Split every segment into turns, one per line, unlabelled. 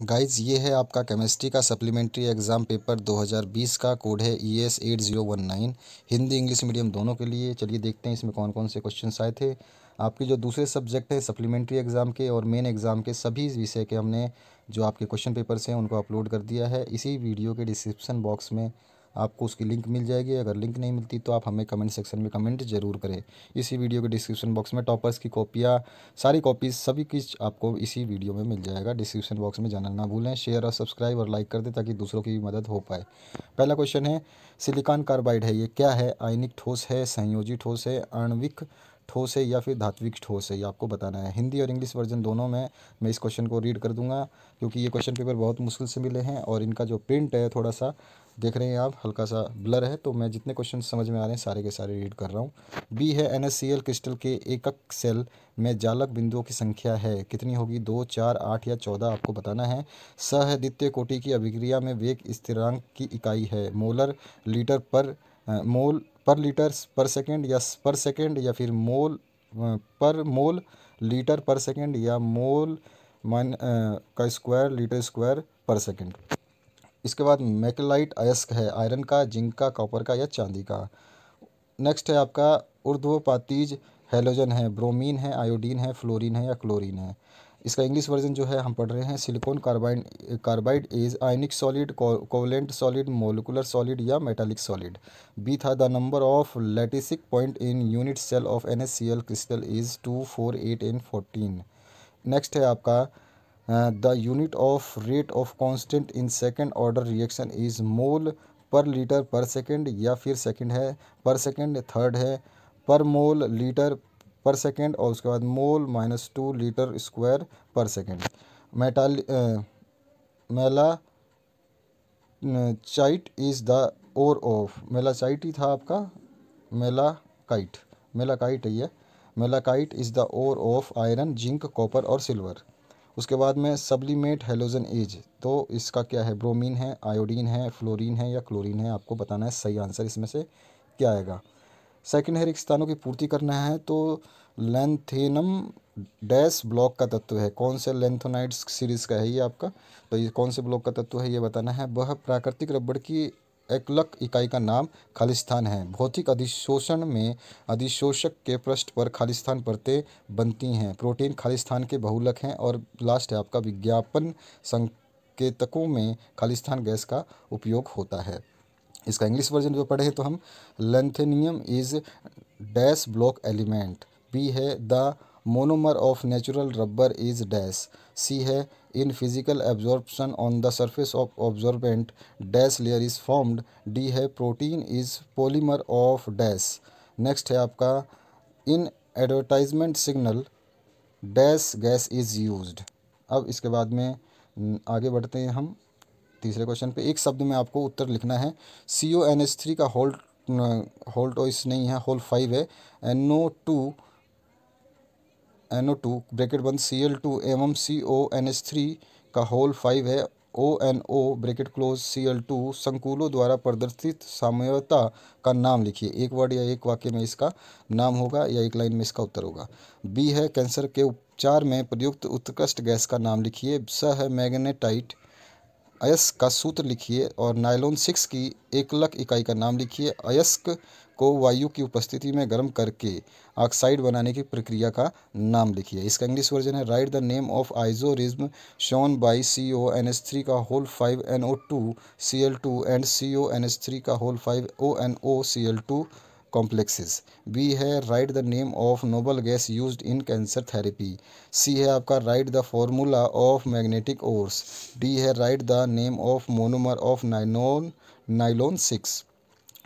Guys ये है आपका केमिस्ट्री का सप्लीमेंट्री एग्ज़ाम पेपर 2020 का। कोड है ES 8019। हिंदी इंग्लिश मीडियम दोनों के लिए। चलिए देखते हैं इसमें कौन कौन से क्वेश्चंस आए थे। आपके जो दूसरे सब्जेक्ट है सप्लीमेंट्री एग्ज़ाम के और मेन एग्ज़ाम के सभी विषय के हमने जो आपके क्वेश्चन पेपर्स हैं उनको अपलोड कर दिया है। इसी वीडियो के डिस्क्रिप्शन बॉक्स में आपको उसकी लिंक मिल जाएगी। अगर लिंक नहीं मिलती तो आप हमें कमेंट सेक्शन में कमेंट ज़रूर करें। इसी वीडियो के डिस्क्रिप्शन बॉक्स में टॉपर्स की कॉपियाँ, सारी कॉपीज़ सभी कुछ आपको इसी वीडियो में मिल जाएगा। डिस्क्रिप्शन बॉक्स में जाना ना भूलें। शेयर और सब्सक्राइब और लाइक कर दें ताकि दूसरों की भी मदद हो पाए। पहला क्वेश्चन है, सिलिकॉन कार्बाइड है, ये क्या है? आयनिक ठोस है, संयोजी ठोस है, आणविक ठोस है या फिर धात्विक ठोस है? ये आपको बताना है। हिंदी और इंग्लिश वर्जन दोनों में मैं इस क्वेश्चन को रीड कर दूंगा क्योंकि ये क्वेश्चन पेपर बहुत मुश्किल से मिले हैं और इनका जो प्रिंट है थोड़ा सा देख रहे हैं आप, हल्का सा ब्लर है। तो मैं जितने क्वेश्चन समझ में आ रहे हैं सारे के सारे रीड कर रहा हूँ। बी है, NaCl क्रिस्टल के एकक सेल में जालक बिंदुओं की संख्या है, कितनी होगी? 2, 4, 8 या 14? आपको बताना है। स है, द्वितीय कोटि की अभिक्रिया में वेग स्थिरांक की इकाई है, मोलर लीटर पर मोल पर लीटर पर सेकेंड या पर सेकेंड या फिर मोल पर मोल लीटर पर सेकेंड या मोल का स्क्वायर लीटर स्क्वायर पर सेकेंड। इसके बाद मैकेलाइट अयस्क है, आयरन का, जिंक का, कॉपर का या चांदी का? नेक्स्ट है आपका ऊर्ध्वपातीज हैलोजन है, ब्रोमीन है, आयोडीन है, फ्लोरीन है या क्लोरीन है? इसका इंग्लिश वर्जन जो है हम पढ़ रहे हैं, silicon carbide carbide is ionic solid, covalent solid, molecular solid या मेटालिक सॉलिड? बी था, the number of lattice point in unit cell of NaCl crystal is 2, 4, 8 and 14। Next है आपका the unit of rate of constant in second order reaction is mole per litre पर second या फिर second है पर second, third है पर mole litre पर सेकंड और उसके बाद mole -2 litre square per second. Metal malachite is the ore of, malachite ही था आपका, मेलाकाइट, मेलाकाइट है ये। Malachite is the ore of iron, zinc, copper और सिल्वर। उसके बाद में सब्लिमेट हेलोजन एज, तो इसका क्या है? ब्रोमीन है, आयोडीन है, फ्लोरीन है या क्लोरीन है? आपको बताना है सही आंसर इसमें से क्या आएगा। सेकंड है, रिक्तस्थानों की पूर्ति करना है तो लैंथेनम डैश ब्लॉक का तत्व है, कौन से लेंथोनाइड्स सीरीज का है ये आपका? तो ये कौन से ब्लॉक का तत्व है ये बताना है। वह प्राकृतिक रबड़ की एकलक इकाई का नाम खालिस्तान है। भौतिक अधिशोषण में अधिशोषक के पृष्ठ पर खालिस्तान परतें बनती हैं। प्रोटीन खालिस्तान के बहुलक हैं। और लास्ट है आपका, विज्ञापन संकेतकों में खालिस्तान गैस का उपयोग होता है। इसका इंग्लिश वर्जन जो पढ़े तो हम, lanthanum is dash block element. B है, the monomer of natural rubber is dash. C है, in physical absorption on the surface of absorbent dash layer is formed. D है, protein is polymer of dash. Next है आपका, in advertisement signal dash gas is used. अब इसके बाद में आगे बढ़ते हैं हम तीसरे क्वेश्चन पे। एक शब्द में आपको उत्तर लिखना है। CONH3 का होल्ट ओइस नहीं है, होल 5 है। NO2 ब्रैकेट बंद Cl2 एवं CONH3 का होल 5 है। ONO ब्रैकेट क्लोज Cl2 संकुलों द्वारा प्रदर्शित साम्यता का नाम लिखिए। एक वर्ड या एक वाक्य में इसका नाम होगा या एक लाइन में इसका उत्तर होगा। बी है, कैंसर के उपचार में प्रयुक्त उत्कृष्ट गैस का नाम लिखिए। स है, मैग्नेटाइट अयस्क का सूत्र लिखिए। और नायलॉन 6 की एकलक इकाई का नाम लिखिए। अयस्क को वायु की उपस्थिति में गर्म करके ऑक्साइड बनाने की प्रक्रिया का नाम लिखिए। इसका इंग्लिश वर्जन है, write the name of isomerism shown by CONH3 का whole 5 NO2 Cl2 and CONH3 का whole 5 ONO Cl2 complexes. B है, write the name of noble gas used in cancer therapy. C है आपका, write the formula of magnetic ores. D है, write the name of monomer of nylon 6।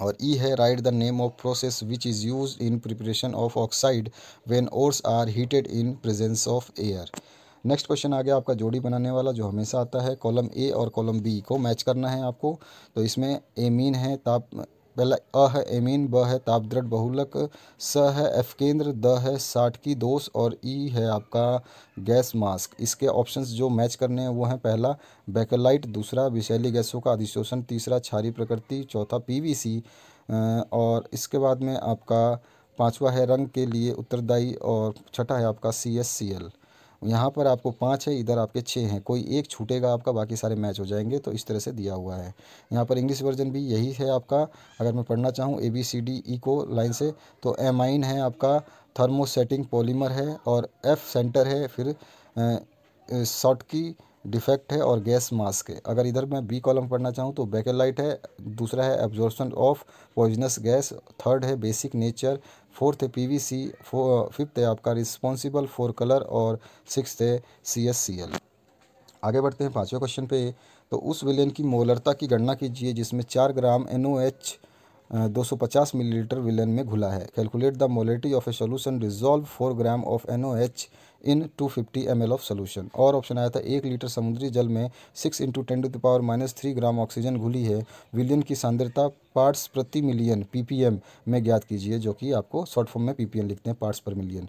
और E है, write the name of process which is use in preparation of oxide when ores are heated in presence of air. Next question आ गया आपका जोड़ी बनाने वाला, जो हमेशा आता है। कॉलम ए और कॉलम बी को मैच करना है आपको। तो इसमें एमीन है, ताप, पहला अ है एमीन, ब है ताप दृढ़ बहुलक, स है एफ केंद्र, द है 60 की दोष और ई है आपका गैस मास्क। इसके ऑप्शंस जो मैच करने हैं वो हैं, पहला बैकेलाइट, दूसरा विषैली गैसों का अधिशोषण, तीसरा क्षारीय प्रकृति, चौथा PVC और इसके बाद में आपका पांचवा है रंग के लिए उत्तरदायी और छठा है आपका CSCl। यहाँ पर आपको 5 है, इधर आपके 6 हैं, कोई एक छूटेगा आपका, बाकी सारे मैच हो जाएंगे। तो इस तरह से दिया हुआ है। यहाँ पर इंग्लिश वर्जन भी यही है आपका। अगर मैं पढ़ना चाहूँ ABCDE को लाइन से, तो एमाइन है आपका, थर्मोसेटिंग पॉलीमर है, और F सेंटर है, फिर शॉर्ट की डिफेक्ट है, और गैस मास्क है। अगर इधर मैं बी कॉलम पढ़ना चाहूँ तो बैकेलाइट है, दूसरा है absorption of poisonous gas, third है बेसिक नेचर, फोर्थ है PVC, फिफ्थ है आपका रिस्पॉन्सिबल फॉर कलर, और सिक्स्थ है CSCl। आगे बढ़ते हैं 5वें क्वेश्चन पे। तो उस विलेन की मोलरता की गणना कीजिए जिसमें 4 ग्राम NOH 250 मिलीलीटर विलेन में घुला है। Calculate the molarity of a solution dissolve 4 gram of NOH in 250 ml of solution. और ऑप्शन आया था 1 लीटर समुद्री जल में 6 × 10⁻³ ग्राम ऑक्सीजन घुली है। विलियन की सांद्रता पार्ट्स प्रति मिलियन PPM में ज्ञात कीजिए, जो कि आपको शॉर्ट फॉर्म में PPM लिखते हैं, पार्ट्स पर मिलियन।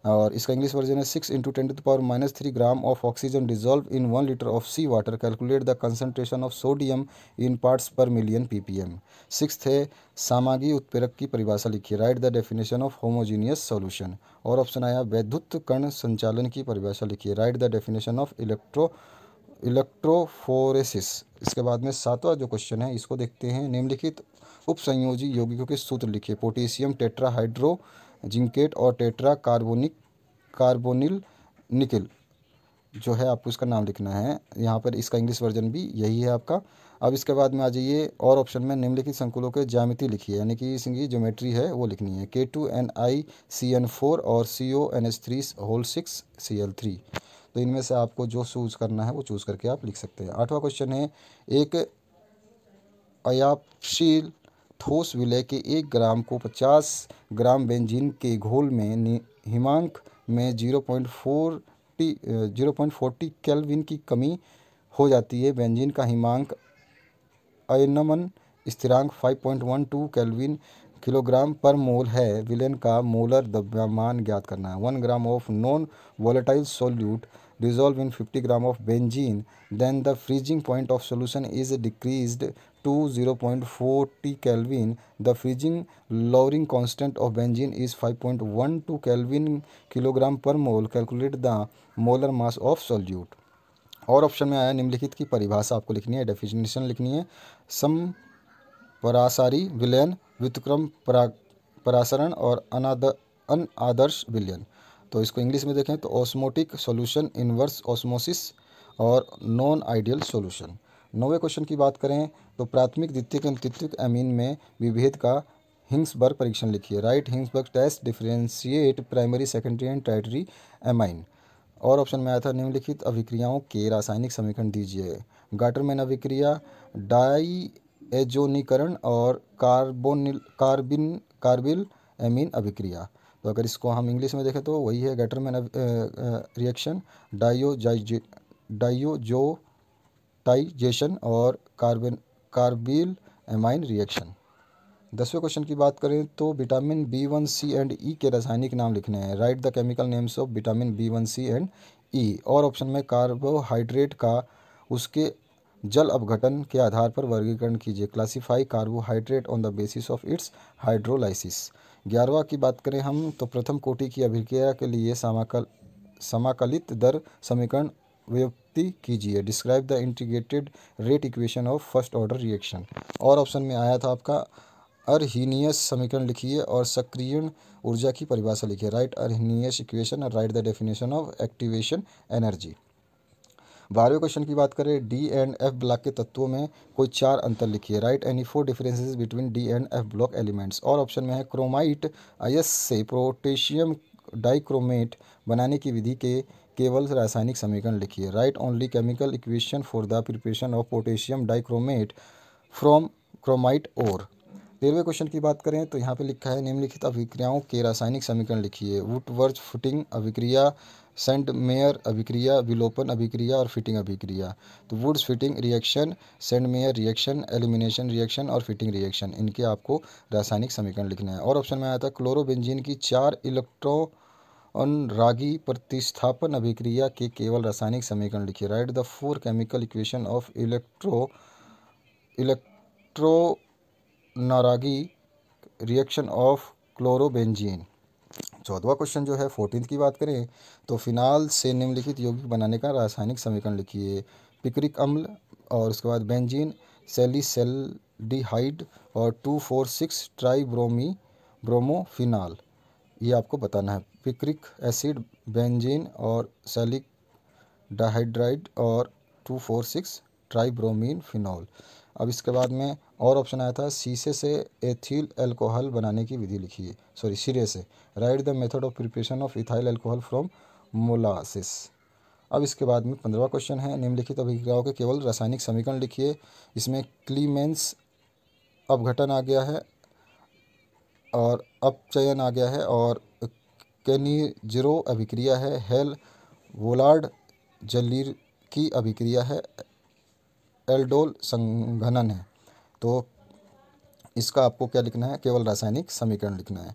और इसका इंग्लिश वर्जन है 6 × 10⁻³ gram of oxygen dissolve in 1 litre of sea water. Calculate the concentration of sodium in parts per million PPM। Sixth है सामग्री उत्प्रेरक की परिभाषा लिखिए। Write the definition of homogeneous solution. और ऑप्शन आया वैद्युत कण संचालन की परिभाषा लिखिए। Write the definition of electrophoresis. इसके बाद में 7वां जो क्वेश्चन है इसको देखते हैं। निम्नलिखित उपसंयोजी यौगिकों के सूत्र लिखिए। पोटेशियम टेट्राहाइड्रो जिंकेट और टेट्रा कार्बोनिल निकल जो है, आपको इसका नाम लिखना है। यहाँ पर इसका इंग्लिश वर्जन भी यही है आपका। अब इसके बाद में आ जाइए, और ऑप्शन में निम्नलिखित संकुलों के ज्यामिति लिखिए, यानी कि इसकी ज्योमेट्री है वो लिखनी है। K2NiCN4 और CONH3 6Cl3। तो इनमें से आपको जो चूज़ करना है वो चूज़ करके आप लिख सकते हैं। 8वां क्वेश्चन है, एक अयापशील ठोस विलय के 1 ग्राम को 50 ग्राम बेंजीन के घोल में हिमांक में 0.40 केल्विन की कमी हो जाती है। बेंजीन का हिमांक अयनमन स्थिरांक 5.12 केल्विन किलोग्राम पर मोल है। विलेन का मोलर द्रव्यमान ज्ञात करना है। 1 gram of non volatile solute dissolve in 50 gram of benzene, then the freezing point of solution is decreased to 0.40 Kelvin. The freezing lowering constant of benzene is 5.12 Kelvin kilogram per mole. Calculate the molar mass of solute. और option में आया निम्नलिखित की परिभाषा आपको लिखनी है, definition लिखनी है। समपरासारी विलयन, व्युत्क्रम परासरण और अनादर्श विलयन। तो इसको इंग्लिश में देखें तो ऑस्मोटिक सॉल्यूशन, इन्वर्स ऑस्मोसिस और नॉन आइडियल सॉल्यूशन। 9वें क्वेश्चन की बात करें तो प्राथमिक, द्वितीयक एवं तृतीयक एमीन में विभेद का हिंग्सबर्ग परीक्षण लिखिए। Write Hinsberg test, differentiate primary, secondary and tertiary amine. और ऑप्शन में आया था निम्नलिखित अभिक्रियाओं के रासायनिक समीकरण दीजिए। गाटरमैन अभिक्रिया, डाईएजोनीकरण और कार्बिल एमीन अभिक्रिया। तो अगर इसको हम इंग्लिश में देखें तो वही है गाटरमैन रिएक्शन, डाइयोजोटाइजेशन और कार्बिल एमाइन रिएक्शन। 10वें क्वेश्चन की बात करें तो vitamin B1, C and E के रासायनिक नाम लिखने हैं। Write the chemical names of vitamin B1, C and E। और ऑप्शन में कार्बोहाइड्रेट का उसके जल अपघटन के आधार पर वर्गीकरण कीजिए। Classify carbohydrate on the basis of its hydrolysis. 11वां की बात करें हम तो प्रथम कोटि की अभिक्रिया के लिए समाकलित दर समीकरण व्युत्पत्ति कीजिए। Describe the integrated rate equation of first order reaction. और ऑप्शन में आया था आपका अर्हीनियस समीकरण लिखिए और सक्रियण ऊर्जा की परिभाषा लिखिए। राइट अर्हीनियस इक्वेशन और write the definition of activation energy. 12वें क्वेश्चन की बात करें D एंड F ब्लॉक के तत्वों में कोई 4 अंतर लिखिए। Right any 4 differences between D and F block elements. और ऑप्शन में है क्रोमाइट आयस से पोटेशियम डाइक्रोमेट बनाने की विधि के केवल रासायनिक समीकरण लिखिए। Write only chemical equation for the preparation of potassium dichromate from chromite ore. 13वें क्वेश्चन की बात करें तो यहाँ पे लिखा है निम्नलिखित अभिक्रियाओं के रासायनिक समीकरण लिखिए। वुडवर्थ फिटिंग अभिक्रिया, सेंडमेयर अभिक्रिया, विलोपन अभिक्रिया और फिटिंग अभिक्रिया। तो Wurtz Fittig reaction, Sandmeyer reaction, elimination reaction और फिटिंग रिएक्शन, इनके आपको रासायनिक समीकरण लिखना है। और ऑप्शन में आया था क्लोरोबेंजीन की 4 इलेक्ट्रोनरागी प्रतिस्थापन अभिक्रिया के केवल रासायनिक समीकरण लिखिए। Write the 4 chemical equation of इलेक्ट्रोनरागी रिएक्शन ऑफ क्लोरोबेंजीन। 14वां क्वेश्चन जो है 14th की बात करें तो फिनाल से निम्नलिखित यौगिक बनाने का रासायनिक समीकरण लिखिए। पिक्रिक अम्ल और उसके बाद बेंजीन, सैलिसैल्डिहाइड और 2,4,6 ब्रोमोफिनाल, ये आपको बताना है। पिक्रिक एसिड, बेंजीन और सैलिक डाइहाइड्राइड और 2,4,6 ट्राइब्रोमीन फिनॉल। अब इसके बाद में और ऑप्शन आया था शीशे से एथिल अल्कोहल बनाने की विधि लिखिए। सॉरी, सिरे से। Right the method of preparation of ethyl alcohol from molasses. अब इसके बाद में 15वां क्वेश्चन है निम्नलिखित अभिक्रियाओं के केवल रासायनिक समीकरण लिखिए। इसमें क्लीमेंस अपघटन आ गया है और अपचयन आ गया है और केनिज़रो अभिक्रिया है। हेल वोलार्ड जलीर की अभिक्रिया है। एल्डोल संघनन है। तो इसका आपको क्या लिखना है, केवल रासायनिक समीकरण लिखना है।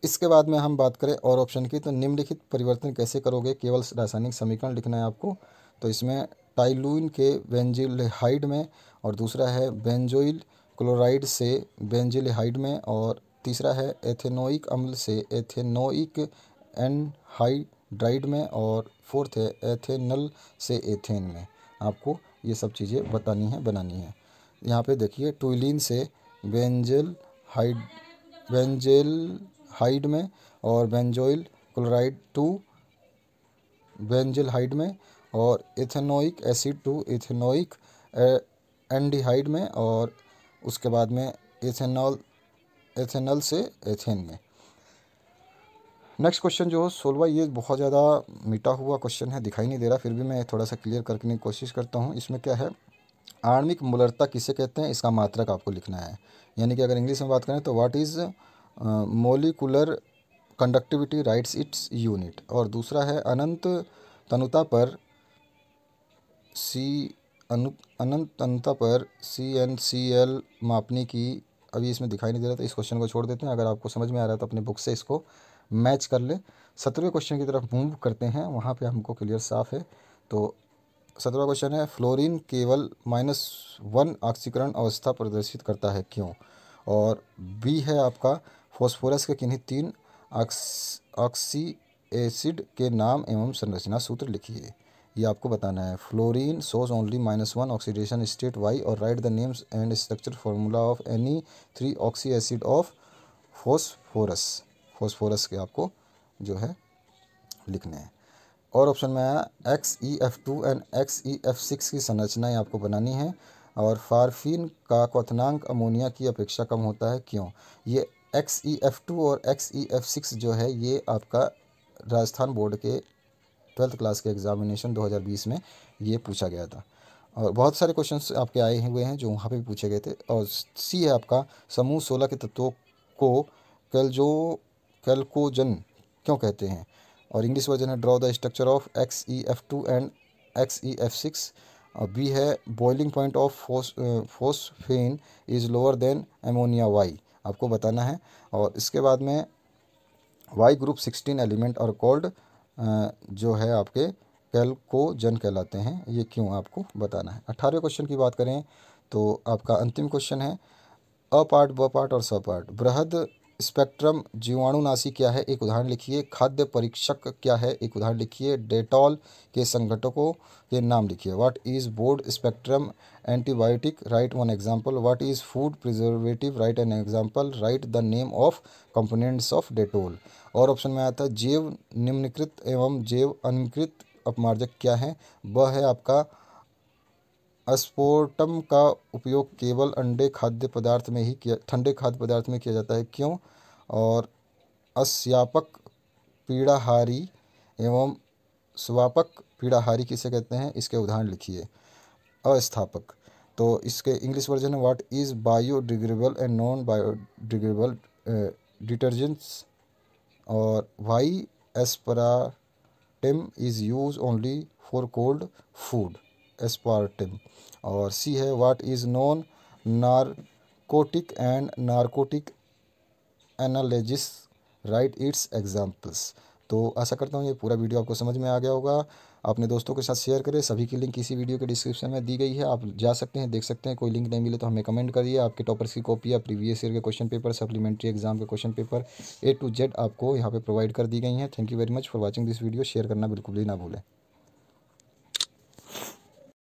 इसके बाद में हम बात करें और ऑप्शन की, तो निम्नलिखित परिवर्तन कैसे करोगे, केवल रासायनिक समीकरण लिखना है आपको। तो इसमें टाइलुइन के बेंजिलहाइड में, और दूसरा है बेंजोइल क्लोराइड से बेंजिलहाइड में, और तीसरा है एथेनोइक अम्ल से एथेनोइक एनहाइड्राइड में, और फोर्थ है एथेनल से एथेन में। आपको ये सब चीज़ें बनानी है। यहाँ पे देखिए, टुइलिन से बेंजेलहाइड में, और बेंजोइल क्लोराइड टू बेंजिलहाइड में, और ethanoic acid to ethanoic aldehyde में, और उसके बाद में एथेनल से एथेन में। नेक्स्ट क्वेश्चन जो 16वां, ये बहुत ज़्यादा मिटा हुआ क्वेश्चन है, दिखाई नहीं दे रहा, फिर भी मैं थोड़ा सा क्लियर करने की कोशिश करता हूँ। इसमें क्या है, आणविक मोलरता किसे कहते हैं, इसका मात्रक आपको लिखना है। यानी कि अगर इंग्लिश में बात करें तो what is molecular conductivity, rights its unit. और दूसरा है अनंत तनुता पर CnCl मापने की। अभी इसमें दिखाई नहीं दे रहा, तो इस क्वेश्चन को छोड़ देते हैं। अगर आपको समझ में आ रहा है तो अपने बुक से इसको मैच कर ले। 17वें क्वेश्चन की तरफ मूव करते हैं, वहाँ पे हमको क्लियर साफ है। तो 17वां क्वेश्चन है, फ्लोरीन केवल -1 ऑक्सीकरण अवस्था प्रदर्शित करता है, क्यों। और बी है आपका, फॉस्फोरस के किन्हीं 3 ऑक्सी एसिड के नाम एवं संरचना सूत्र लिखिए। ये आपको बताना है। Fluorine shows only -1 oxidation state, why, और write the names and structure formula of any 3 oxy acid of phosphorus के आपको जो है लिखने हैं। और ऑप्शन में आया XeF2 एंड XeF6 की संरचनाएं आपको बनानी है। और फार्फिन का क्वथनांक अमोनिया की अपेक्षा कम होता है, क्यों। ये XeF2 और XeF6 जो है, ये आपका राजस्थान बोर्ड के 12th क्लास के एग्जामिनेशन 2020 में ये पूछा गया था। और बहुत सारे क्वेश्चंस आपके आए हुए हैं जो वहाँ पे भी पूछे गए थे। और सी है आपका, समूह 16 के तत्वों को कैल्कोजन क्यों कहते हैं। और इंग्लिश वर्जन है, draw the structure of XeF2 and XeF6। और बी है, boiling point of phosphine is lower than ammonia, why, आपको बताना है। और इसके बाद में वाई ग्रुप 16 एलिमेंट और कॉल्ड जो है आपके कैल्कोजन कहलाते हैं, ये क्यों आपको बताना है। 18वें क्वेश्चन की बात करें तो आपका अंतिम क्वेश्चन है, अ पार्ट, ब पार्ट और स पार्ट। बृहद स्पेक्ट्रम जीवाणुनाशी क्या है, एक उदाहरण लिखिए। खाद्य परीक्षक क्या है, एक उदाहरण लिखिए। डेटॉल के संघटकों के नाम लिखिए। What is broad spectrum antibiotic, write one example. What is food preservative, write an example. Write the name of components of Dettol. और ऑप्शन में आता है, जैव निम्नकृत एवं जैव अनिम्नकृत अपमार्जक क्या है। वह है आपका, अस्पोर्टम का उपयोग केवल ठंडे खाद्य पदार्थ में किया जाता है, क्यों। और अस्यापक पीड़ाहारी एवं स्वापक पीड़ाहारी किसे कहते हैं, इसके उदाहरण लिखिए। अस्थापक, तो इसके इंग्लिश वर्जन है, what is biodegradable and non biodegradable detergents. और why aspartame is use only for cold food, aspartame. और सी है, what is non narcotic and narcotic analysis, write its examples. तो आशा करता हूँ ये पूरा वीडियो आपको समझ में आ गया होगा। अपने दोस्तों के साथ शेयर करें। सभी की लिंक इसी वीडियो के डिस्क्रिप्शन में दी गई है, आप जा सकते हैं, देख सकते हैं। कोई लिंक नहीं मिले तो हमें कमेंट करिए। आपके टॉपर्स की कॉपी या प्रीवियस ईयर के क्वेश्चन पेपर, सप्लीमेंट्री एग्जाम के question paper A to Z आपको यहाँ पे प्रोवाइड कर दी गई हैं। Thank you very much for watching this video. Share करना बिल्कुल भी ना भूलें।